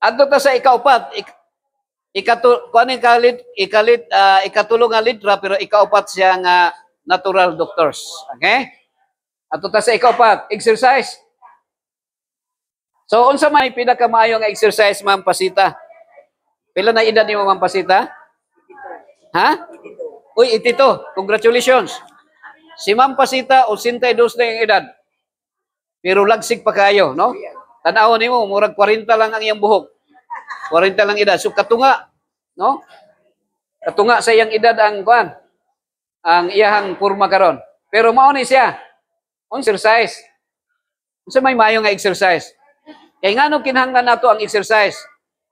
Adto ta sa ikaupat, ikatulong nga lidra pero ikaupat siya nga natural doctors. Okay? Adto ta sa ikaupat, exercise. So unsa may pinakamaayo nga exercise, Ma'am Pasita? Pila na edad nimo, Ma'am Pasita? Ha? Uy, 82. Congratulations. Si Ma'am Pasita 82 na yung edad. Pero lagsig pa kayo, no? Tanaw nimo, murag 40 lang ang iyang buhok. 40 lang edad. So katunga, no? Katunga sa iyang edad ang kuan, ang iyahang porma karon. Pero mao ni siya. Exercise. Unsa may maayo nga exercise? Kay ngano kinahanglan nato ang exercise?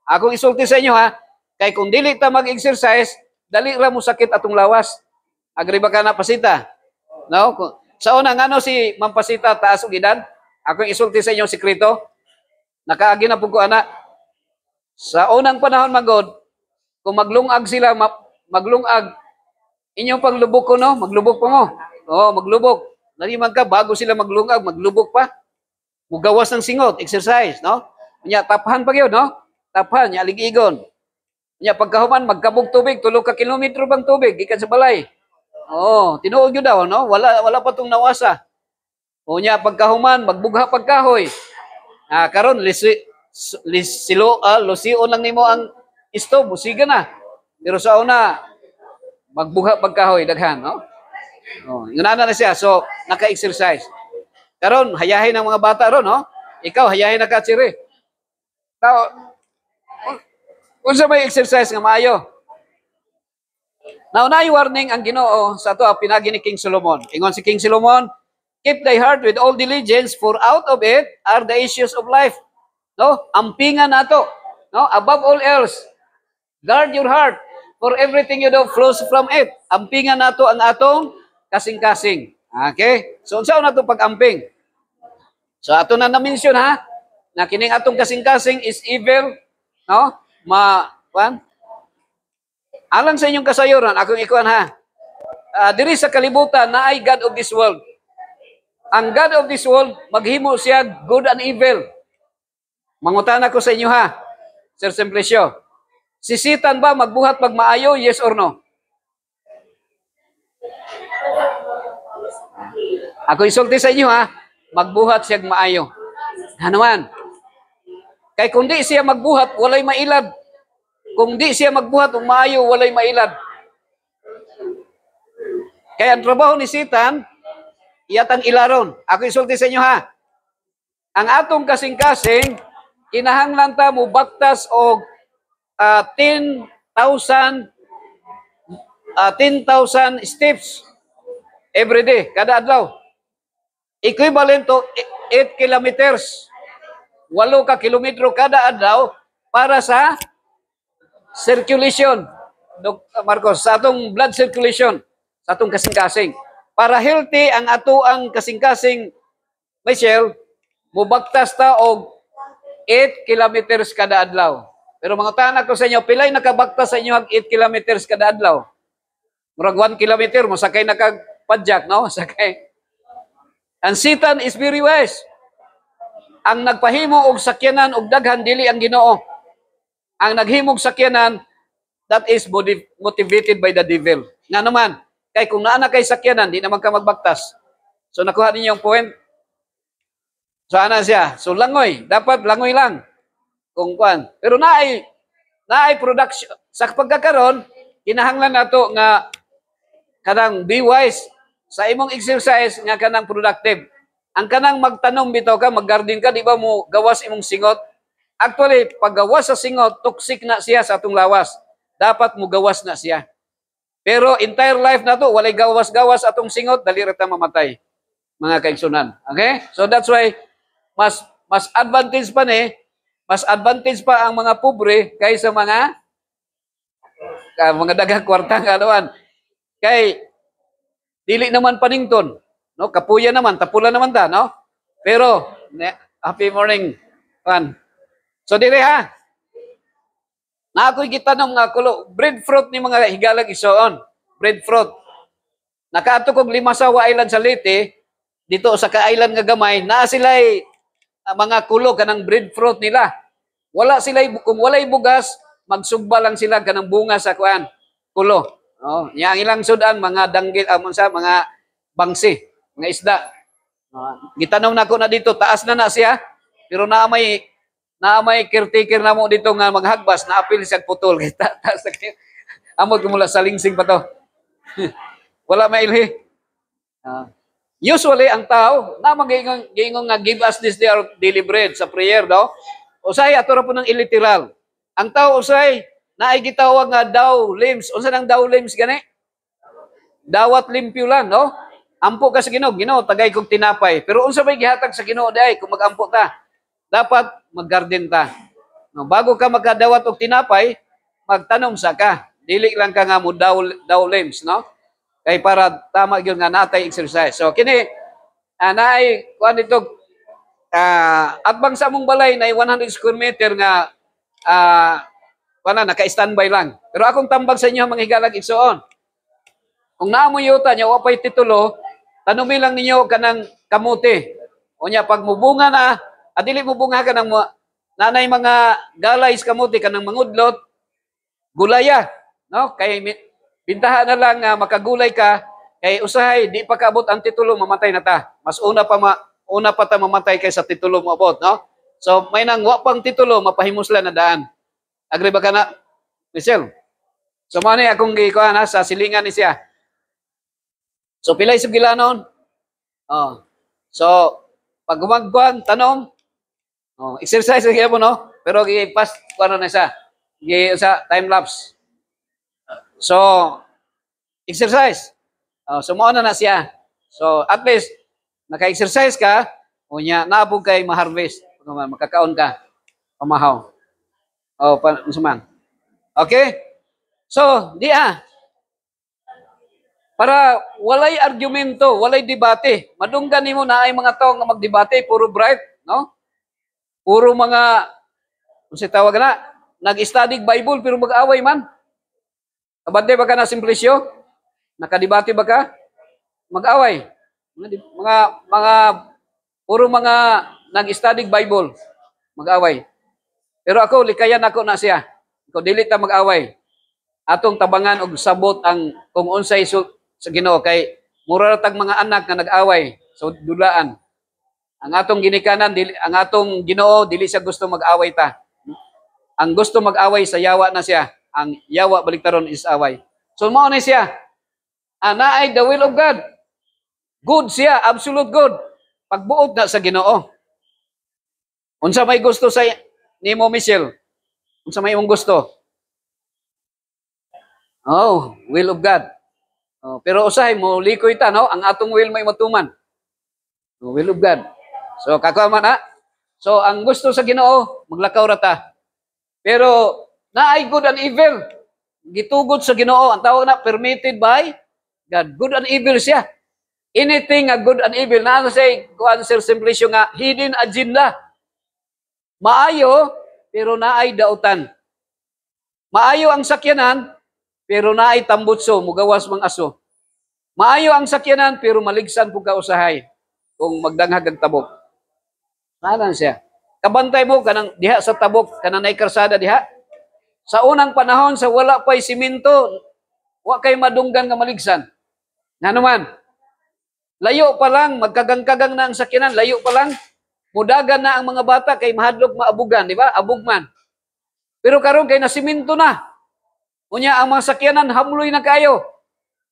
Akong isulti sa inyo ha, kay kung dili ta mag-exercise, dali ra mo sakit atong lawas. Agri ba ka na, Pasita? No? Sa una ngano si Ma'am Pasita taas og edad? Akong isulti sa inyo sikreto. Nakaagi na pud ko ana. Sa unang panahon magod, kung maglungag sila, maglungag, inyong paglubok ko, no? Maglubok pa mo. Oo, maglubok. Nalimag ka, bago sila maglungag, maglubok pa. Mugawas ng singot, exercise, no? Nya, tapahan pa yun, no? Tapahan, nya, aligigon. Nya, pagkahuman, magkabog tubig, 3 ka kilometro bang tubig, ikan sa balay. Oo, tinuog yun daw, no? Wala pa itong nawasa. O nya, pagkahuman, magbugha pagkahoy. Karon lusion lang nimo ang stove, musiga na. Pero sa una, magbuha pagkahoy, daghan, no? Oh, yun na siya. So, naka-exercise. Karon, hayahin ang mga bata ron, no? Ikaw, hayahin na ka, Chiri. Tao, unsa may exercise nga maayo? Now, warning ang Ginoo sa ato pinagi ni King Solomon. Ingon si King Solomon, keep thy heart with all diligence, for out of it are the issues of life. No? Ampingan nato. No? Above all else, guard your heart, for everything you do flows from it. Ampingan nato ang atong kasing-kasing. Okay? So, unsa na ito pag-amping? So, ato na na-mention ha, na kining atong kasing-kasing is evil, no? Alang sa inyong kasayuran, akong ikuan ha, diri sa kalibutan na ay God of this world. Ang God of this world, maghimo siya good and evil. Mangutana ko sa inyo ha, Sir Simplicio. Si Satan ba magbuhat pag maayo, yes or no? Ako isulti sa inyo ha, magbuhat siya maayo. Hanuman. Kay kung di siya magbuhat, walay mailad. Kung di siya magbuhat o maayo, walay mailad. Kaya ang trabaho ni Satan, iyatang ilaron. Ako isulti sa inyo ha. Ang atong kasing-kasing, kinahanglan ta mo baktas og 10,000 steps every day, kada adlaw. Equivalent to 8 kilometers. 8 ka kilometro kada adlaw para sa circulation. Marcos, sa atong blood circulation, sa atong kasing-kasing. Para healthy ang ato ang kasing-kasing, Michelle, mubaktas ta og 8 kilometers kada adlaw. Pero mga tanak ko sa inyo, pilay nakabaktas sa inyo ang 8 kilometers kada adlaw. Murag 1 kilometer, masakay na kagpadyak, no? Sakay. Ang Satan is very wise. Ang nagpahimo og sakyanan og daghan dili ang Ginoo. Ang naghimog sakyanan, that is motivated by the devil. Nga naman, kay kung naana kay sakyanan, di naman ka magbaktas. So nakuha ninyo yung point. So ana siya. So langoy, dapat langoy lang. Kung kuan. Pero naay production. Sa pagkakaroon, kinahanglan nato nga kanang be wise sa imong exercise nga kanang productive. Ang kanang magtanom bitaw ka, mag-garden ka, di ba mo gawas imong singot? Actually, pag gawas sa singot, toxic na siya sa atong lawas. Dapat mo gawas na siya. Pero entire life na to, walay gawas-gawas atong singot, dali ra ta mamatay. Mga kaigsunan. Okay? So that's why mas advantage pa mas advantage pa ang mga pobre kaysa mga daghang kwartang kaluan. Kay dili naman panington, no? Kapuya naman, tapula naman ta, no? Pero happy morning, pan. So dire ha. Na ako'y gitanong nga kulo, breadfruit ni mga higalag isoon. Breadfruit. Nakaato kog Limasawa Island sa Leyte, dito sa ka-island nga gamay, naa sila'y mga kulo kanang breadfruit nila. Kung walay bugas, magsugba lang sila kanang bunga sa kuan, kulo. Oh, nya ang ilang sudan mga danggit amon sa mga bangsi, mga isda. Gitanong nako na dito, taas na siya, pero naamay caretaker na mo dito nga maghagbas na apil siya putol. Taas na kayo. Amot mula sa lingsing pa to. Wala mailhi. Usually ang tao na magingong nga give us this day our daily bread sa prayer daw. Usay ato ra po ng illiteral. Ang tao usay naay gitawag nga daw limbs. Unsa nang daw limbs gani? Dawat limpyo lang, no? Ampo ka sa Ginoo, Ginoo tagay kog tinapay. Pero unsa may gihatag sa Ginoo day kung magampo ta? Dapat mag-garden ta. No, bago ka magkadawat og tinapay, magtanom sa ka. Dili lang ka nga mo daw limbs, no? Kay para tama gyud nga natay exercise. So kini naay kuan dito atbang sa among balay na 100 square meter nga naka-standby lang. Pero akong tambag sa inyo mga higalag igsoon. Kung naamoy yuta nya wa pay titulo, tanumi lang ninyo kanang kamuti. Unya pag mubunga na, adili mubunga ka ng nanay mga galays kamuti kanang mangudlot, gulaya, no? Kay bintahan na lang makagulay ka, kay usahay di pa kaabot ang titulo mamatay na ta. Mas una pa ta mamatay kaysa titulo mo abot, no? So may nang wa pang titulo mapahimuslan na daan. Agree ba ka na, Michelle? So mo ni akong gikuha na sa silingan ni siya. So pilay sub gilanon. Oh. So pag gumagkuan tanom, exercise gyud mo no, pero gi-pass kuno na siya. Sa time lapse. So exercise. So mao na siya. So at least naka-exercise ka, unya naabog kay ma-harvest. Makakaon ka pamahaw. Sumang. Okay? So, para walay argumento, walay debate. Madunggan nimo na ay mga tao nga magdebate, puro bright, no? Puro mga unsa tawag na, nag-study Bible pero mag-away man. Kabante ba ka na Simplicio? Nakadebate ba ka? Mag-away. Mga puro mga nag-study Bible, mag-away. Pero ako likayan ako na siya. Ko dili ta mag-away. Atong tabangan og sabot ang kung unsay sa Ginoo kay mura tag mga anak nga nag-away so dulaan. Ang atong ginikanan ang atong Ginoo dili siya gusto mag-away ta. Ang gusto mag-away sa yawa na siya. Ang yawa baliktaron is away. So mao ni siya. Naay the will of God. Good siya, absolute good. Pagbuot na sa Ginoo. Unsa may gusto sa nimo Michelle? Unsa may imong gusto? Will of God. Pero usahay mo likoy ta no, ang atong will may matuman. Will of God. So kakuha na. So ang gusto sa Ginoo, maglakaw ra ta. Pero naay good and evil. Gitugod sa Ginoo, ang tawag na permitted by God. Good and evil siya. Anything good and evil na say kuan Sir Simplicio nga hidden agenda. Maayo pero naay dautan. Maayo ang sakyanan pero naay tambutso, mugawas mang aso. Maayo ang sakyanan pero maligsan pug kausahay kung magdanghag ang tabok. Nanan siya. Kabantay mo kanang diha sa tabok, kanang nay karsada diha. Sa unang panahon sa wala pay simento, wa kay madunggan nga maligsan. Nanuman? Layo pa lang, magkagang-kagang na ang sakyanan, layo pa lang, mudagan na ang mga bata kay mahadlok maabugan, di ba? Abugman. Pero karon kay nasiminto na. Unya ang mga sakyanan hamloy na kayo.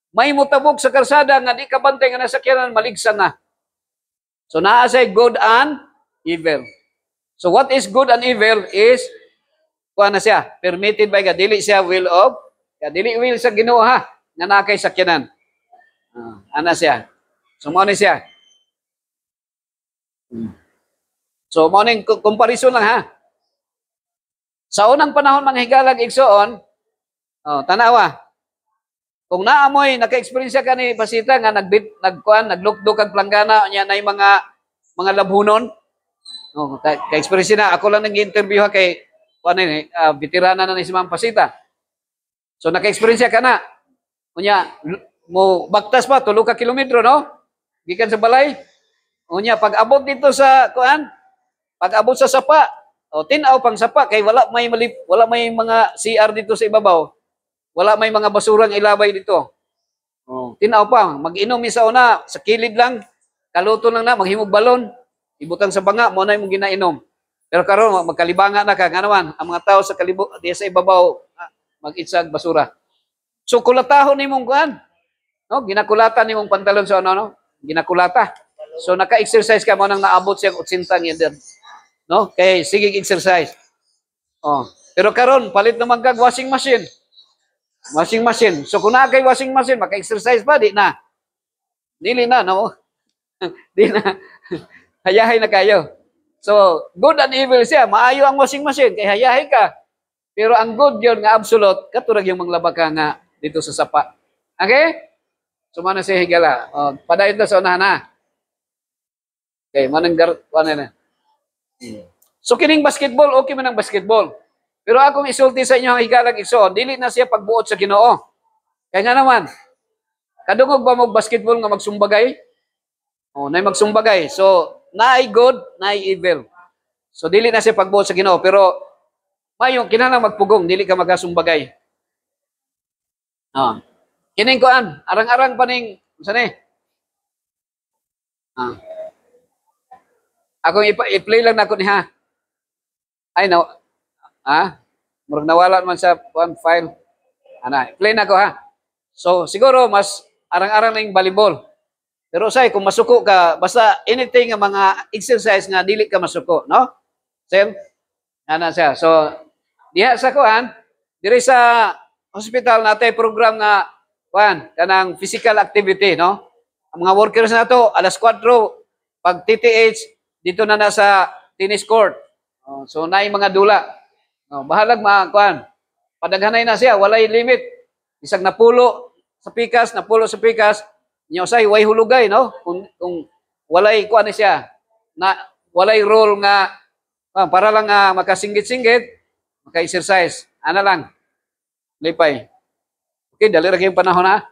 May mutabok sa karsada nga di kabantay nga nasakyanan maligsan na. So naa say good and evil. So what is good and evil is kuha na siya, permitted by God. Dili siya will of, dili will sa Ginoo ha, nga nakay sakyanan. Ana siya. So mo ni siya. So mo ning comparison lang ha. Sa unang panahon mga higalag igsoon, tanawa. Kung naamoy naka-experience ka ni Pasita nga naglukdo kag planggana nya nay mga labhunon. Ka-experience na ako lang nag-interview ha kay veterana na ni si Ma'am Pasita. So naka-experience ka na. Unya mo bagtas pa 3 ka kilometro no? Gikan sa balay. Unya pag abot dito sa pag abot sa sapa, O tinaw pang sapa kay wala may mga CR dito sa ibabaw. Wala may mga basurang ilabay dito. Oh, tinaw pa, mag-inom isa una sa kilid lang, kaluto lang na maghimog balon, ibutang sa banga mo na imong ginainom. Pero karon magkalibanga na ka nganaman ang mga tao sa di sa ibabaw mag-itsag basura. So kulatahon nimong kuan, no? Ginakulatan nimong pantalon sa ano. Ginakulata. So naka-exercise ka mo nang naabot siya 80 ngid. No? Kay sige exercise. Oh, pero karon palit naman kag washing machine. Washing machine. So kung naa kay washing machine, maka-exercise pa di na. Dili na, no? Di na. Hayahay na kayo. So, good and evil siya. Maayo ang washing machine, kay hayahay ka. Pero ang good yun nga absolute, katurag yung manglaba ka nga dito sa sapa. Okay? So, mana siya higala. O, padayon na sa unahan na. Okay, manang na. So, kining basketball, okay man ang basketball. Pero akong isulti sa inyo ang higalang igsoon, dili na siya pagbuot sa Ginoo. Kaya nga naman, kadungog ba mo basketball nga magsumbagay? Oh, nay magsumbagay. So, naay good, naay evil. So, dili na siya pagbuot sa Ginoo. Pero, mayong kinahanglan magpugong, dili ka magasumbagay. Oh. Kining kuan, arang-arang pa ning, saan Akong i-play lang na ko niha. Ay, no. Murag nawala man sa one file. Play na ko ha. So, siguro mas arang-arang na yung volleyball. Pero say, kung masuko ka, basta anything nga mga exercise nga dili ka masuko, no? Same? Siya. So, diha sa kuan, diri sa hospital natin program nga kuan, kanang physical activity, no? Ang mga workers na to, alas 4, pag TTH, dito na sa tennis court. So, naay mga dula. No, bahalag mga kuan. Padaghanay na siya, walay limit. Isag napulo sa pikas, inyo say way hulugay, no? Kung walay kuan siya, na walay role nga para lang makasinggit-singgit, maka-exercise. Ana lang. Lipay. Okay, dali ra kayong panahon na.